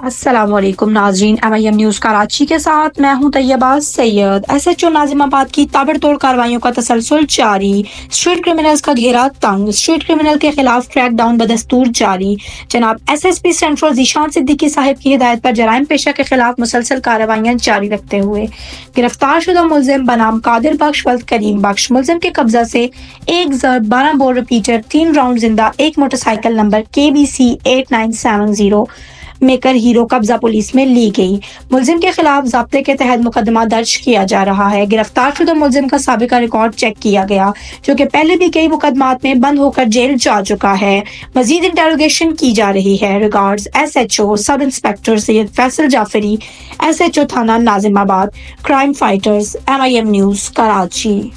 अस्सलाम वालेकुम नाजरीन, MIM न्यूज़ कराची के साथ मैं हूं तैयबा सैयद। SHO नाजिमाबाद की ताबड़तोड़ कार्रवाइयों का तसलसल जारी। स्ट्रीट क्रिमिनल्स का घेरा तंग, स्ट्रीट क्रिमिनल के खिलाफ क्रैक डाउन बदस्तूर जारी। जनाब SSP सेंट्रल जीशान सिद्दीकी साहिब की हिदायत पर जराइम पेशा के खिलाफ मुसलसल कार्रवाइयां जारी रखते हुए गिरफ्तार शुदा मुलजिम बनाम कादिर बख्श वल्द करीम बख्श मुलजिम के कब्जा से एक जर 12 बोर रिपीटर 3 राउंड जिंदा एक motorcycle number KBC 8970 maker hero कब्जा पुलिस में ली गई। मुलजिम के खिलाफ ज़ब्ते के तहत मुकदमा दर्ज किया जा रहा है। गिरफ्तार शुदा मुलजिम का साबिका रिकॉर्ड चेक किया गया, जो कि पहले भी कई मुकदमात में बंद होकर जेल जा चुका है। मजीद इंटेरोगेशन की जा रही है। Regards SHO sub inspector Syed Faisal Jafri, SHO थाना Nazimabad, crime fighters, MIM news Karachi.